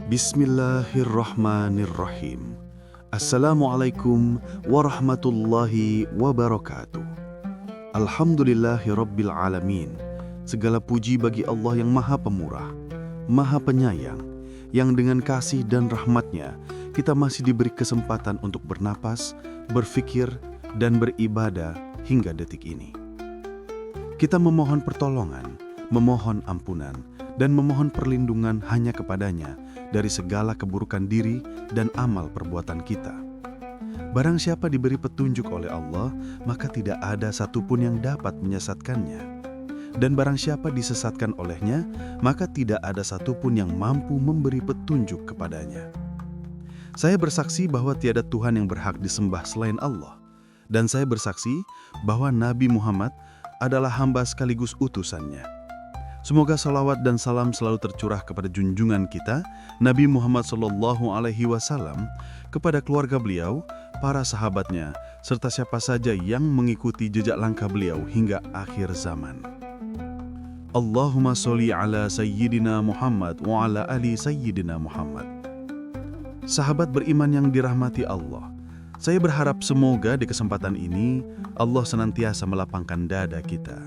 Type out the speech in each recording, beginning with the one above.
Bismillahirrahmanirrahim. Assalamualaikum warahmatullahi wabarakatuh. Alhamdulillahirabbil alamin. Segala puji bagi Allah yang Maha Pemurah, Maha Penyayang, yang dengan kasih dan rahmat-Nya kita masih diberi kesempatan untuk bernapas, berfikir, dan beribadah hingga detik ini. Kita memohon pertolongan, memohon ampunan, dan memohon perlindungan hanya kepada-Nya dari segala keburukan diri dan amal perbuatan kita. Barang siapa diberi petunjuk oleh Allah, maka tidak ada satupun yang dapat menyesatkannya. Dan barang siapa disesatkan olehnya, maka tidak ada satupun yang mampu memberi petunjuk kepadanya. Saya bersaksi bahwa tiada Tuhan yang berhak disembah selain Allah. Dan saya bersaksi bahwa Nabi Muhammad adalah hamba sekaligus utusan-Nya. Semoga salawat dan salam selalu tercurah kepada junjungan kita, Nabi Muhammad SAW, kepada keluarga beliau, para sahabatnya, serta siapa saja yang mengikuti jejak langkah beliau hingga akhir zaman. Allahumma sholli ala Sayyidina Muhammad wa ala ali Sayyidina Muhammad. Sahabat beriman yang dirahmati Allah, saya berharap semoga di kesempatan ini Allah senantiasa melapangkan dada kita,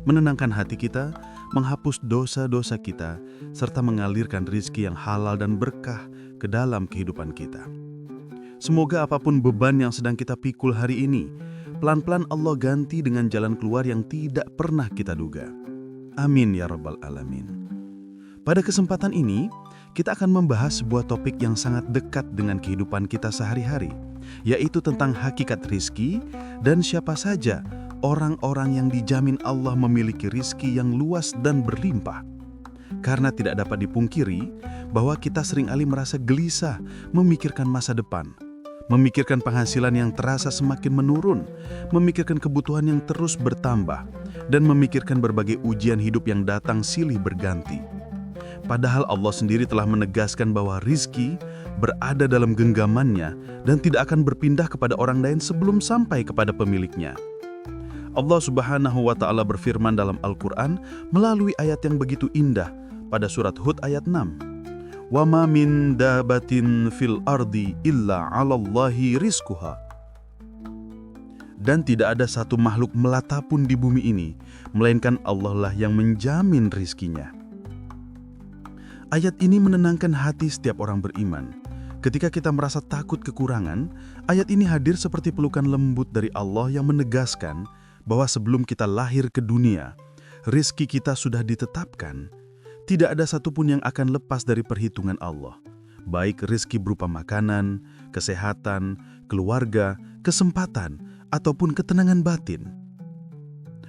menenangkan hati kita, menghapus dosa-dosa kita, serta mengalirkan rizki yang halal dan berkah ke dalam kehidupan kita. Semoga apapun beban yang sedang kita pikul hari ini, pelan-pelan Allah ganti dengan jalan keluar yang tidak pernah kita duga. Amin ya rabbal alamin. Pada kesempatan ini, kita akan membahas sebuah topik yang sangat dekat dengan kehidupan kita sehari-hari, yaitu tentang hakikat rizki dan siapa saja orang-orang yang dijamin Allah memiliki rizki yang luas dan berlimpah. Karena tidak dapat dipungkiri bahwa kita seringkali merasa gelisah memikirkan masa depan, memikirkan penghasilan yang terasa semakin menurun, memikirkan kebutuhan yang terus bertambah, dan memikirkan berbagai ujian hidup yang datang silih berganti. Padahal Allah sendiri telah menegaskan bahwa rizki berada dalam genggaman-Nya dan tidak akan berpindah kepada orang lain sebelum sampai kepada pemiliknya. Allah Subhanahu wa Ta'ala berfirman dalam Al-Quran melalui ayat yang begitu indah pada surat Hud ayat 6. Wa ma min dabatin fil ardi illa 'alallahi rizquha. Dan tidak ada satu makhluk melata pun di bumi ini, melainkan Allah lah yang menjamin rizkinya. Ayat ini menenangkan hati setiap orang beriman. Ketika kita merasa takut kekurangan, ayat ini hadir seperti pelukan lembut dari Allah yang menegaskan bahwa sebelum kita lahir ke dunia, rizki kita sudah ditetapkan. Tidak ada satupun yang akan lepas dari perhitungan Allah. Baik rizki berupa makanan, kesehatan, keluarga, kesempatan, ataupun ketenangan batin.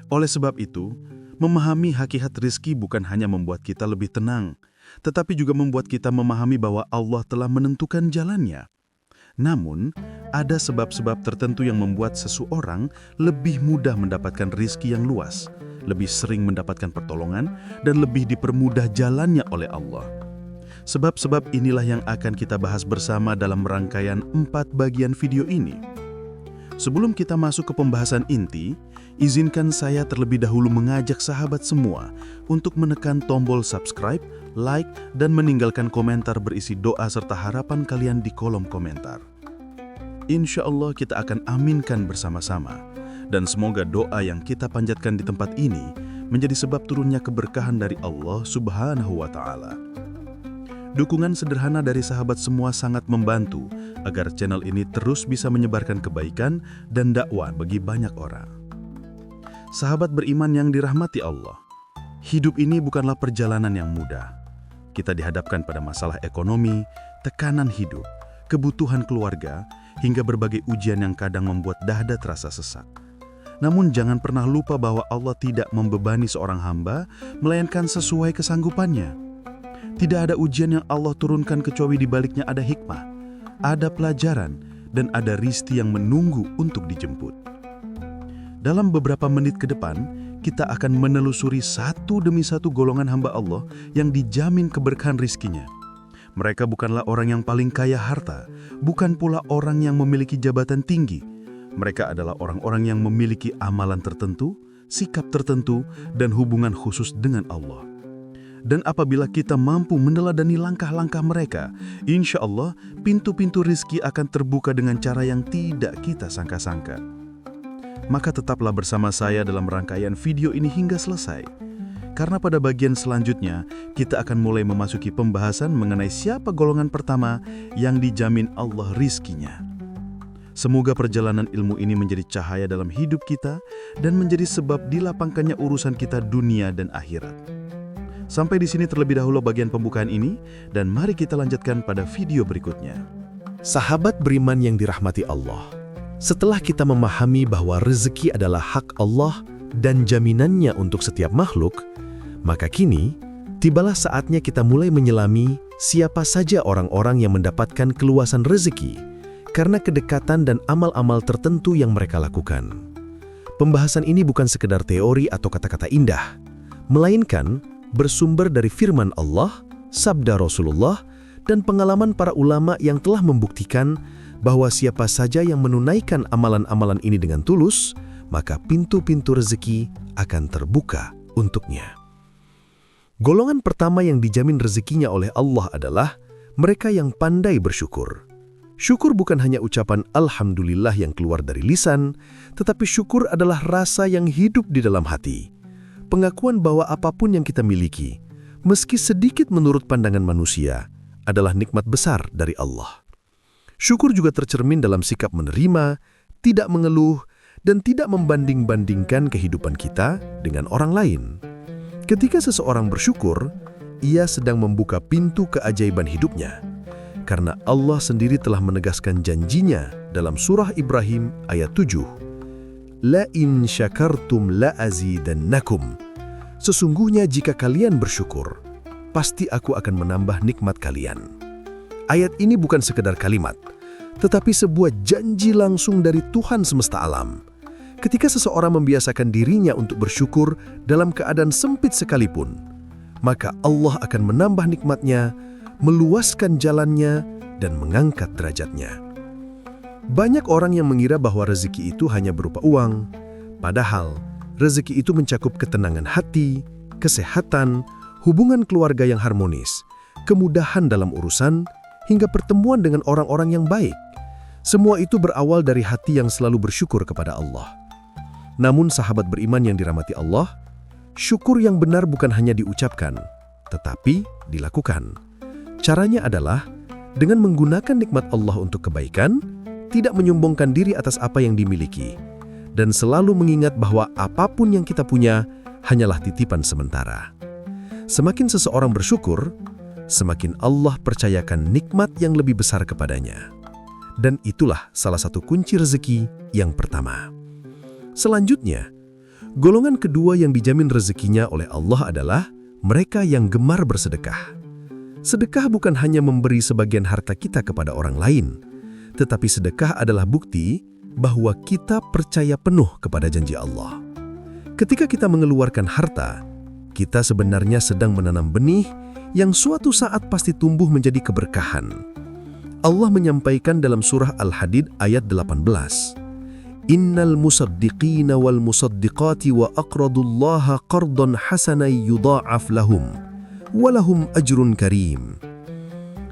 Oleh sebab itu, memahami hakikat rizki bukan hanya membuat kita lebih tenang, tetapi juga membuat kita memahami bahwa Allah telah menentukan jalannya. Namun, ada sebab-sebab tertentu yang membuat seseorang lebih mudah mendapatkan rizki yang luas, lebih sering mendapatkan pertolongan, dan lebih dipermudah jalannya oleh Allah. Sebab-sebab inilah yang akan kita bahas bersama dalam rangkaian 4 bagian video ini. Sebelum kita masuk ke pembahasan inti, izinkan saya terlebih dahulu mengajak sahabat semua untuk menekan tombol subscribe, like, dan meninggalkan komentar berisi doa serta harapan kalian di kolom komentar. Insya Allah kita akan aminkan bersama-sama, dan semoga doa yang kita panjatkan di tempat ini menjadi sebab turunnya keberkahan dari Allah Subhanahu wa Ta'ala. Dukungan sederhana dari sahabat semua sangat membantu agar channel ini terus bisa menyebarkan kebaikan dan dakwah bagi banyak orang. Sahabat beriman yang dirahmati Allah, hidup ini bukanlah perjalanan yang mudah. Kita dihadapkan pada masalah ekonomi, tekanan hidup, kebutuhan keluarga, hingga berbagai ujian yang kadang membuat dada terasa sesak. Namun jangan pernah lupa bahwa Allah tidak membebani seorang hamba, melainkan sesuai kesanggupannya. Tidak ada ujian yang Allah turunkan kecuali di baliknya ada hikmah, ada pelajaran, dan ada rizki yang menunggu untuk dijemput. Dalam beberapa menit ke depan, kita akan menelusuri satu demi satu golongan hamba Allah yang dijamin keberkahan rizkinya. Mereka bukanlah orang yang paling kaya harta, bukan pula orang yang memiliki jabatan tinggi. Mereka adalah orang-orang yang memiliki amalan tertentu, sikap tertentu, dan hubungan khusus dengan Allah. Dan apabila kita mampu meneladani langkah-langkah mereka, insya Allah pintu-pintu rizki akan terbuka dengan cara yang tidak kita sangka-sangka. Maka tetaplah bersama saya dalam rangkaian video ini hingga selesai. Karena pada bagian selanjutnya, kita akan mulai memasuki pembahasan mengenai siapa golongan pertama yang dijamin Allah rizkinya. Semoga perjalanan ilmu ini menjadi cahaya dalam hidup kita dan menjadi sebab dilapangkannya urusan kita dunia dan akhirat. Sampai di sini terlebih dahulu bagian pembukaan ini, dan mari kita lanjutkan pada video berikutnya. Sahabat beriman yang dirahmati Allah, setelah kita memahami bahwa rezeki adalah hak Allah dan jaminannya untuk setiap makhluk, maka kini tibalah saatnya kita mulai menyelami siapa saja orang-orang yang mendapatkan keluasan rezeki karena kedekatan dan amal-amal tertentu yang mereka lakukan. Pembahasan ini bukan sekedar teori atau kata-kata indah, melainkan bersumber dari firman Allah, sabda Rasulullah, dan pengalaman para ulama yang telah membuktikan bahwa siapa saja yang menunaikan amalan-amalan ini dengan tulus, maka pintu-pintu rezeki akan terbuka untuknya. Golongan pertama yang dijamin rezekinya oleh Allah adalah mereka yang pandai bersyukur. Syukur bukan hanya ucapan Alhamdulillah yang keluar dari lisan, tetapi syukur adalah rasa yang hidup di dalam hati. Pengakuan bahwa apapun yang kita miliki, meski sedikit menurut pandangan manusia, adalah nikmat besar dari Allah. Syukur juga tercermin dalam sikap menerima, tidak mengeluh, dan tidak membanding-bandingkan kehidupan kita dengan orang lain. Ketika seseorang bersyukur, ia sedang membuka pintu keajaiban hidupnya. Karena Allah sendiri telah menegaskan janjinya dalam surah Ibrahim ayat 7. La in syakartum la azidannakum. Sesungguhnya jika kalian bersyukur, pasti aku akan menambah nikmat kalian. Ayat ini bukan sekedar kalimat, tetapi sebuah janji langsung dari Tuhan semesta alam. Ketika seseorang membiasakan dirinya untuk bersyukur dalam keadaan sempit sekalipun, maka Allah akan menambah nikmatnya, meluaskan jalannya, dan mengangkat derajatnya. Banyak orang yang mengira bahwa rezeki itu hanya berupa uang, padahal rezeki itu mencakup ketenangan hati, kesehatan, hubungan keluarga yang harmonis, kemudahan dalam urusan, hingga pertemuan dengan orang-orang yang baik. Semua itu berawal dari hati yang selalu bersyukur kepada Allah. Namun sahabat beriman yang dirahmati Allah, syukur yang benar bukan hanya diucapkan, tetapi dilakukan. Caranya adalah dengan menggunakan nikmat Allah untuk kebaikan, tidak menyombongkan diri atas apa yang dimiliki, dan selalu mengingat bahwa apapun yang kita punya hanyalah titipan sementara. Semakin seseorang bersyukur, semakin Allah percayakan nikmat yang lebih besar kepadanya. Dan itulah salah satu kunci rezeki yang pertama. Selanjutnya, golongan kedua yang dijamin rezekinya oleh Allah adalah mereka yang gemar bersedekah. Sedekah bukan hanya memberi sebagian harta kita kepada orang lain, tetapi sedekah adalah bukti bahwa kita percaya penuh kepada janji Allah. Ketika kita mengeluarkan harta, kita sebenarnya sedang menanam benih yang suatu saat pasti tumbuh menjadi keberkahan. Allah menyampaikan dalam surah Al-Hadid ayat 18, Innal musaddiqina wal musaddiqati wa aqradullaha qardan hasanay yudha'af lahum, walahum ajrun karim.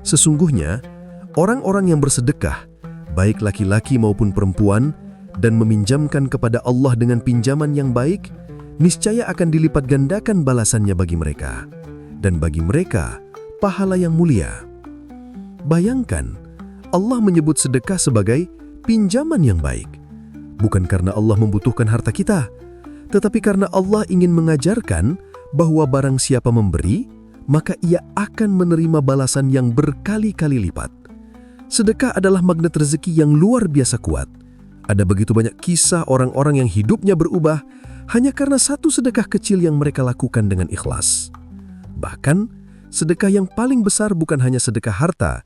Sesungguhnya, orang-orang yang bersedekah, baik laki-laki maupun perempuan, dan meminjamkan kepada Allah dengan pinjaman yang baik, niscaya akan dilipat gandakan balasannya bagi mereka. Dan bagi mereka, pahala yang mulia. Bayangkan, Allah menyebut sedekah sebagai pinjaman yang baik. Bukan karena Allah membutuhkan harta kita, tetapi karena Allah ingin mengajarkan bahwa barang siapa memberi, maka ia akan menerima balasan yang berkali-kali lipat. Sedekah adalah magnet rezeki yang luar biasa kuat. Ada begitu banyak kisah orang-orang yang hidupnya berubah hanya karena satu sedekah kecil yang mereka lakukan dengan ikhlas. Bahkan, sedekah yang paling besar bukan hanya sedekah harta,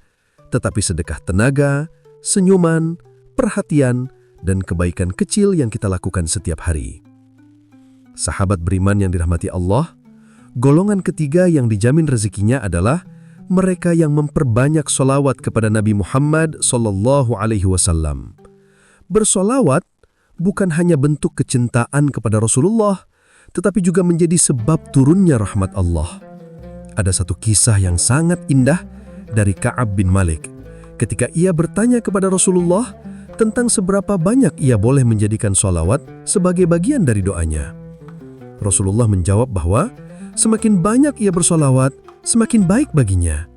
tetapi sedekah tenaga, senyuman, perhatian, dan kebaikan kecil yang kita lakukan setiap hari. Sahabat beriman yang dirahmati Allah, golongan ketiga yang dijamin rezekinya adalah mereka yang memperbanyak sholawat kepada Nabi Muhammad SAW. Bersolawat bukan hanya bentuk kecintaan kepada Rasulullah, tetapi juga menjadi sebab turunnya rahmat Allah. ada satu kisah yang sangat indah dari Ka'ab bin Malik ketika ia bertanya kepada Rasulullah tentang seberapa banyak ia boleh menjadikan sholawat sebagai bagian dari doanya. Rasulullah menjawab bahwa semakin banyak ia bersolawat, semakin baik baginya.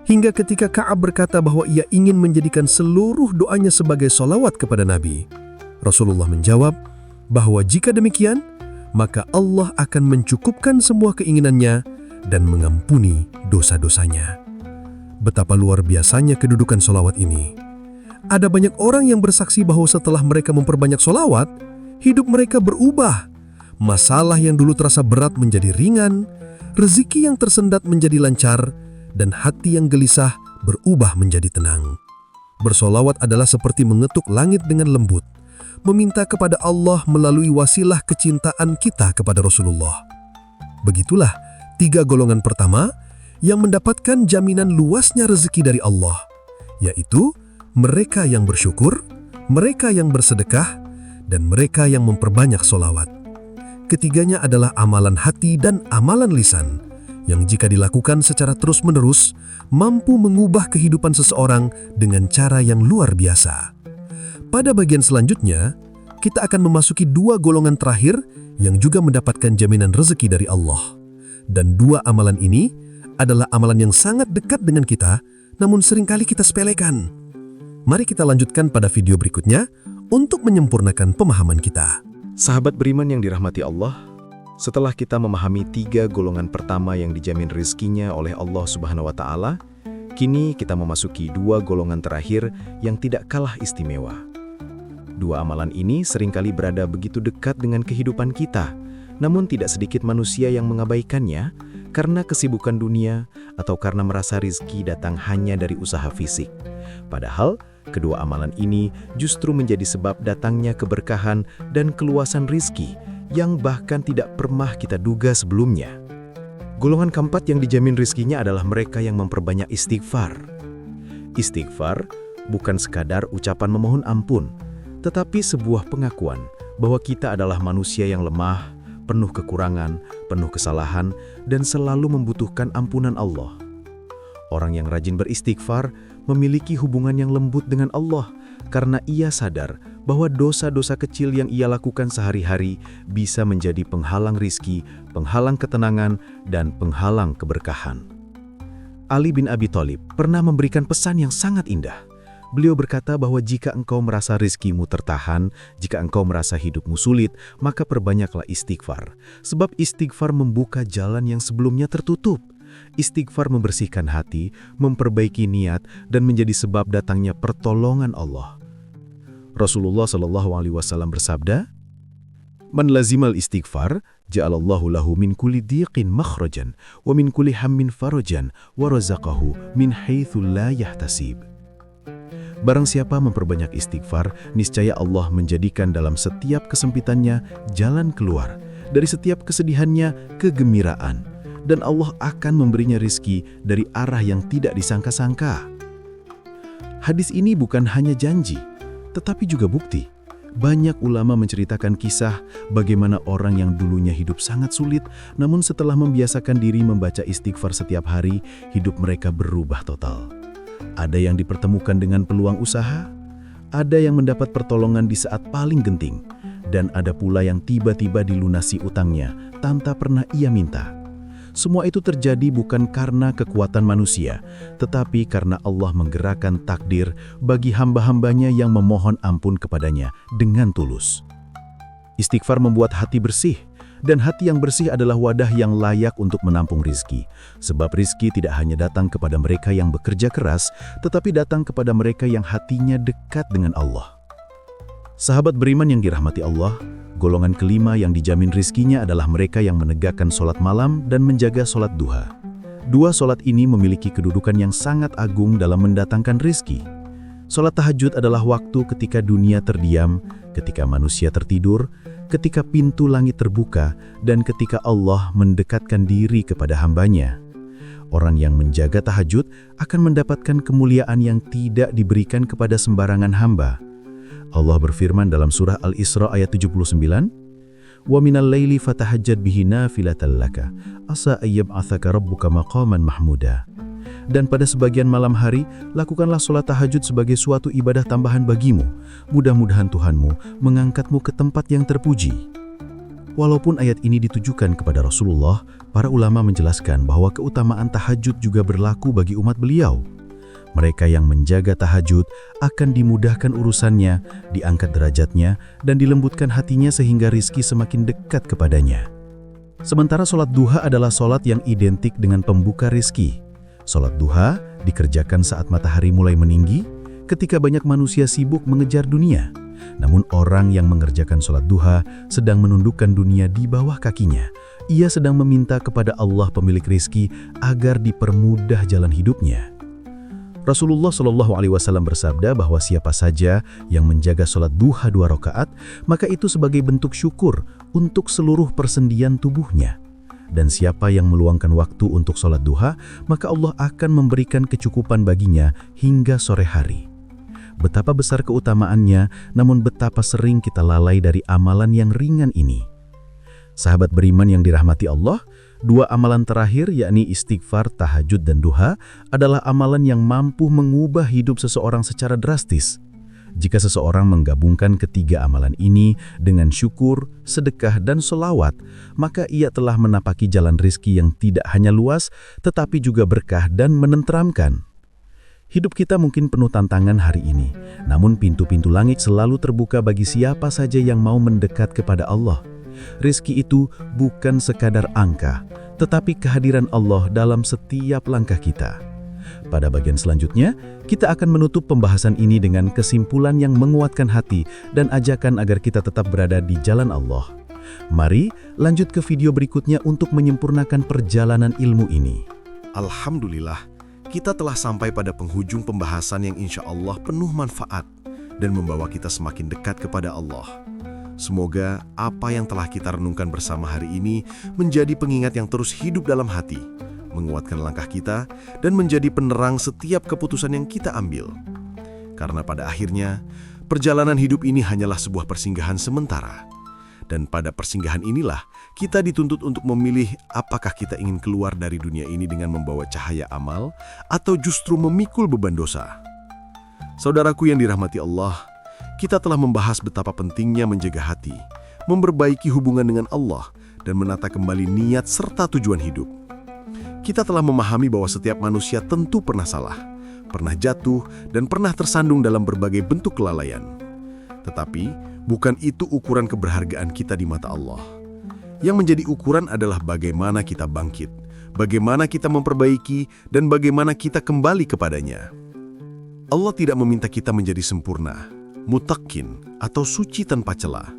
Hingga ketika Ka'ab berkata bahwa ia ingin menjadikan seluruh doanya sebagai solawat kepada Nabi, Rasulullah menjawab bahwa jika demikian, maka Allah akan mencukupkan semua keinginannya dan mengampuni dosa-dosanya. Betapa luar biasanya kedudukan solawat ini. Ada banyak orang yang bersaksi bahwa setelah mereka memperbanyak solawat, hidup mereka berubah. Masalah yang dulu terasa berat menjadi ringan, rezeki yang tersendat menjadi lancar, dan hati yang gelisah berubah menjadi tenang. Bersolawat adalah seperti mengetuk langit dengan lembut, meminta kepada Allah melalui wasilah kecintaan kita kepada Rasulullah. Begitulah 3 golongan pertama yang mendapatkan jaminan luasnya rezeki dari Allah, yaitu mereka yang bersyukur, mereka yang bersedekah, dan mereka yang memperbanyak solawat. Ketiganya adalah amalan hati dan amalan lisan, yang jika dilakukan secara terus-menerus, mampu mengubah kehidupan seseorang dengan cara yang luar biasa. Pada bagian selanjutnya, kita akan memasuki 2 golongan terakhir yang juga mendapatkan jaminan rezeki dari Allah. Dan 2 amalan ini adalah amalan yang sangat dekat dengan kita, namun seringkali kita sepelekan. Mari kita lanjutkan pada video berikutnya untuk menyempurnakan pemahaman kita. Sahabat beriman yang dirahmati Allah, setelah kita memahami 3 golongan pertama yang dijamin rezekinya oleh Allah Subhanahu wa Ta'ala, kini kita memasuki 2 golongan terakhir yang tidak kalah istimewa. 2 amalan ini seringkali berada begitu dekat dengan kehidupan kita, namun tidak sedikit manusia yang mengabaikannya karena kesibukan dunia atau karena merasa rezeki datang hanya dari usaha fisik. Padahal, kedua amalan ini justru menjadi sebab datangnya keberkahan dan keluasan rezeki yang bahkan tidak pernah kita duga sebelumnya. Golongan keempat yang dijamin rezekinya adalah mereka yang memperbanyak istighfar. Istighfar bukan sekadar ucapan memohon ampun, tetapi sebuah pengakuan bahwa kita adalah manusia yang lemah, penuh kekurangan, penuh kesalahan, dan selalu membutuhkan ampunan Allah. Orang yang rajin beristighfar memiliki hubungan yang lembut dengan Allah karena ia sadar bahwa dosa-dosa kecil yang ia lakukan sehari-hari bisa menjadi penghalang rizki, penghalang ketenangan, dan penghalang keberkahan. Ali bin Abi Thalib pernah memberikan pesan yang sangat indah. Beliau berkata bahwa jika engkau merasa rizkimu tertahan, jika engkau merasa hidupmu sulit, maka perbanyaklah istighfar. Sebab istighfar membuka jalan yang sebelumnya tertutup. Istighfar membersihkan hati, memperbaiki niat, dan menjadi sebab datangnya pertolongan Allah. Rasulullah SAW bersabda, "Man lazimal istighfar, ja'alallahu lahu min kulli dhiqin makhrajan, wa min kulli hammin farajan, wa razaqahu min haitsu la yahtasib." Barang siapa memperbanyak istighfar, niscaya Allah menjadikan dalam setiap kesempitannya jalan keluar, dari setiap kesedihannya kegembiraan, dan Allah akan memberinya rizki dari arah yang tidak disangka-sangka. Hadis ini bukan hanya janji, tetapi juga bukti. Banyak ulama menceritakan kisah bagaimana orang yang dulunya hidup sangat sulit, namun setelah membiasakan diri membaca istighfar setiap hari, hidup mereka berubah total. Ada yang dipertemukan dengan peluang usaha, ada yang mendapat pertolongan di saat paling genting, dan ada pula yang tiba-tiba dilunasi utangnya tanpa pernah ia minta. Semua itu terjadi bukan karena kekuatan manusia, tetapi karena Allah menggerakkan takdir bagi hamba-hambanya yang memohon ampun kepadanya dengan tulus. Istighfar membuat hati bersih, dan hati yang bersih adalah wadah yang layak untuk menampung rizki. Sebab rizki tidak hanya datang kepada mereka yang bekerja keras, tetapi datang kepada mereka yang hatinya dekat dengan Allah. Sahabat beriman yang dirahmati Allah, golongan kelima yang dijamin rizkinya adalah mereka yang menegakkan sholat malam dan menjaga sholat duha. 2 sholat ini memiliki kedudukan yang sangat agung dalam mendatangkan rizki. Sholat tahajud adalah waktu ketika dunia terdiam, ketika manusia tertidur, ketika pintu langit terbuka, dan ketika Allah mendekatkan diri kepada hambanya. Orang yang menjaga tahajud akan mendapatkan kemuliaan yang tidak diberikan kepada sembarangan hamba. Allah berfirman dalam surah Al-Isra ayat 79, wa minal laili fatahajjad bihi nafilatan laka asa ayyab'atsaka rabbuka maqaman mahmuda. Dan pada sebagian malam hari, lakukanlah sholat tahajud sebagai suatu ibadah tambahan bagimu. Mudah-mudahan Tuhanmu mengangkatmu ke tempat yang terpuji. Walaupun ayat ini ditujukan kepada Rasulullah, para ulama menjelaskan bahwa keutamaan tahajud juga berlaku bagi umat beliau. Mereka yang menjaga tahajud akan dimudahkan urusannya, diangkat derajatnya, dan dilembutkan hatinya sehingga rizki semakin dekat kepadanya. Sementara sholat duha adalah sholat yang identik dengan pembuka rizki. Sholat duha dikerjakan saat matahari mulai meninggi, ketika banyak manusia sibuk mengejar dunia. Namun orang yang mengerjakan sholat duha sedang menundukkan dunia di bawah kakinya. Ia sedang meminta kepada Allah pemilik rizki agar dipermudah jalan hidupnya. Rasulullah SAW bersabda bahwa siapa saja yang menjaga sholat duha 2 rakaat, maka itu sebagai bentuk syukur untuk seluruh persendian tubuhnya. Dan siapa yang meluangkan waktu untuk sholat duha, maka Allah akan memberikan kecukupan baginya hingga sore hari. Betapa besar keutamaannya, namun betapa sering kita lalai dari amalan yang ringan ini. Sahabat beriman yang dirahmati Allah, 2 amalan terakhir yakni istighfar, tahajud, dan duha adalah amalan yang mampu mengubah hidup seseorang secara drastis. Jika seseorang menggabungkan ketiga amalan ini dengan syukur, sedekah, dan sholawat, maka ia telah menapaki jalan rizki yang tidak hanya luas, tetapi juga berkah dan menenteramkan. Hidup kita mungkin penuh tantangan hari ini, namun pintu-pintu langit selalu terbuka bagi siapa saja yang mau mendekat kepada Allah. Rizki itu bukan sekadar angka, tetapi kehadiran Allah dalam setiap langkah kita. Pada bagian selanjutnya, kita akan menutup pembahasan ini dengan kesimpulan yang menguatkan hati dan ajakan agar kita tetap berada di jalan Allah. Mari lanjut ke video berikutnya untuk menyempurnakan perjalanan ilmu ini. Alhamdulillah, kita telah sampai pada penghujung pembahasan yang insya Allah penuh manfaat dan membawa kita semakin dekat kepada Allah. Semoga apa yang telah kita renungkan bersama hari ini menjadi pengingat yang terus hidup dalam hati, menguatkan langkah kita, dan menjadi penerang setiap keputusan yang kita ambil. Karena pada akhirnya, perjalanan hidup ini hanyalah sebuah persinggahan sementara. Dan pada persinggahan inilah, kita dituntut untuk memilih apakah kita ingin keluar dari dunia ini dengan membawa cahaya amal, atau justru memikul beban dosa. Saudaraku yang dirahmati Allah, kita telah membahas betapa pentingnya menjaga hati, memperbaiki hubungan dengan Allah, dan menata kembali niat serta tujuan hidup. Kita telah memahami bahwa setiap manusia tentu pernah salah, pernah jatuh, dan pernah tersandung dalam berbagai bentuk kelalaian. Tetapi, bukan itu ukuran keberhargaan kita di mata Allah. Yang menjadi ukuran adalah bagaimana kita bangkit, bagaimana kita memperbaiki, dan bagaimana kita kembali kepadanya. Allah tidak meminta kita menjadi sempurna, mutakin, atau suci tanpa celah.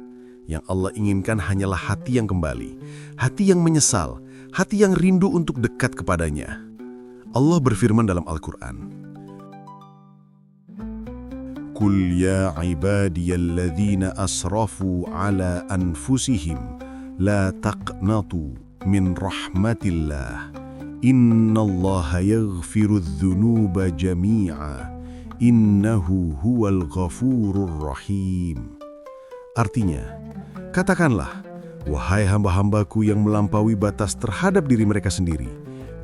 Yang Allah inginkan hanyalah hati yang kembali, hati yang menyesal, hati yang rindu untuk dekat kepadanya. Allah berfirman dalam Al-Quran, Qul ya ibadiyalladzina asrafu ala anfusihim, la taqnatu min rahmatillah, innallaha yaghfirudz dzunuba jami'a, innahu huwal ghafurur rahim. Artinya, katakanlah, wahai hamba-hambaku yang melampaui batas terhadap diri mereka sendiri,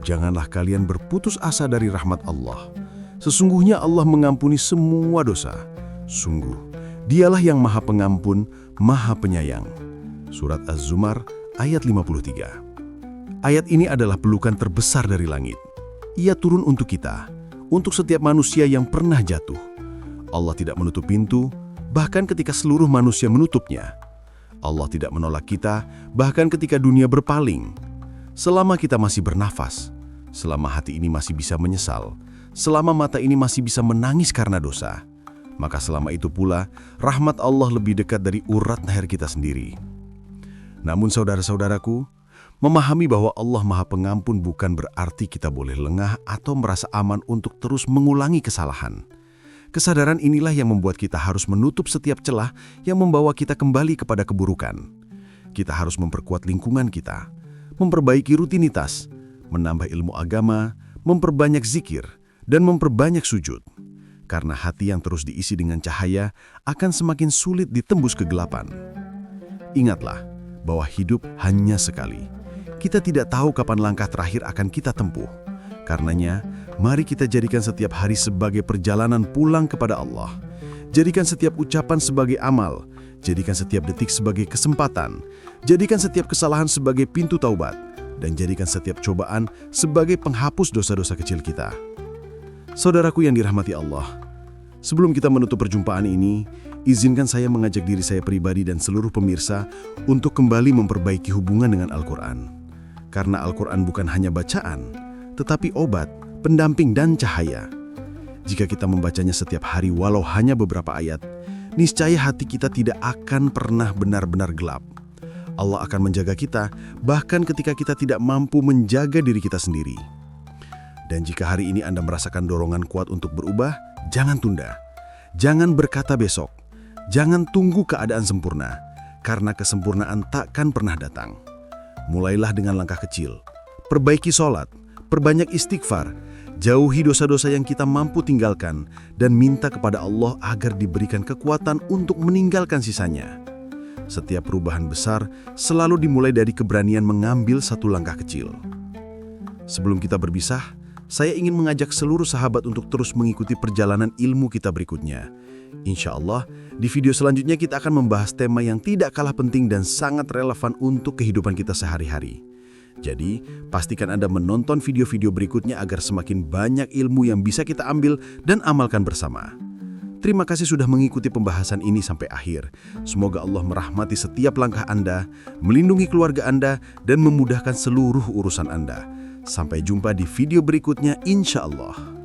janganlah kalian berputus asa dari rahmat Allah. Sesungguhnya Allah mengampuni semua dosa. Sungguh, Dialah yang Maha Pengampun, Maha Penyayang. Surat Az-Zumar ayat 53. Ayat ini adalah pelukan terbesar dari langit. Ia turun untuk kita, untuk setiap manusia yang pernah jatuh. Allah tidak menutup pintu, bahkan ketika seluruh manusia menutupnya. Allah tidak menolak kita, bahkan ketika dunia berpaling. Selama kita masih bernafas, selama hati ini masih bisa menyesal, selama mata ini masih bisa menangis karena dosa, maka selama itu pula rahmat Allah lebih dekat dari urat leher kita sendiri. Namun saudara-saudaraku, memahami bahwa Allah Maha Pengampun bukan berarti kita boleh lengah atau merasa aman untuk terus mengulangi kesalahan. Kesadaran inilah yang membuat kita harus menutup setiap celah yang membawa kita kembali kepada keburukan. Kita harus memperkuat lingkungan kita, memperbaiki rutinitas, menambah ilmu agama, memperbanyak zikir, dan memperbanyak sujud. Karena hati yang terus diisi dengan cahaya akan semakin sulit ditembus kegelapan. Ingatlah bahwa hidup hanya sekali. Kita tidak tahu kapan langkah terakhir akan kita tempuh. Karenanya, mari kita jadikan setiap hari sebagai perjalanan pulang kepada Allah. Jadikan setiap ucapan sebagai amal. Jadikan setiap detik sebagai kesempatan. Jadikan setiap kesalahan sebagai pintu taubat. Dan jadikan setiap cobaan sebagai penghapus dosa-dosa kecil kita. Saudaraku yang dirahmati Allah, sebelum kita menutup perjumpaan ini, izinkan saya mengajak diri saya pribadi dan seluruh pemirsa untuk kembali memperbaiki hubungan dengan Al-Quran. Karena Al-Quran bukan hanya bacaan, tetapi obat, pendamping, dan cahaya. Jika kita membacanya setiap hari walau hanya beberapa ayat, niscaya hati kita tidak akan pernah benar-benar gelap. Allah akan menjaga kita, bahkan ketika kita tidak mampu menjaga diri kita sendiri. Dan jika hari ini Anda merasakan dorongan kuat untuk berubah, jangan tunda. Jangan berkata besok. Jangan tunggu keadaan sempurna, karena kesempurnaan takkan pernah datang. Mulailah dengan langkah kecil. Perbaiki sholat, perbanyak istighfar, jauhi dosa-dosa yang kita mampu tinggalkan, dan minta kepada Allah agar diberikan kekuatan untuk meninggalkan sisanya. Setiap perubahan besar selalu dimulai dari keberanian mengambil satu langkah kecil. Sebelum kita berpisah, saya ingin mengajak seluruh sahabat untuk terus mengikuti perjalanan ilmu kita berikutnya. Insya Allah, di video selanjutnya kita akan membahas tema yang tidak kalah penting dan sangat relevan untuk kehidupan kita sehari-hari. Jadi, pastikan Anda menonton video-video berikutnya agar semakin banyak ilmu yang bisa kita ambil dan amalkan bersama. Terima kasih sudah mengikuti pembahasan ini sampai akhir. Semoga Allah merahmati setiap langkah Anda, melindungi keluarga Anda, dan memudahkan seluruh urusan Anda. Sampai jumpa di video berikutnya, insya Allah.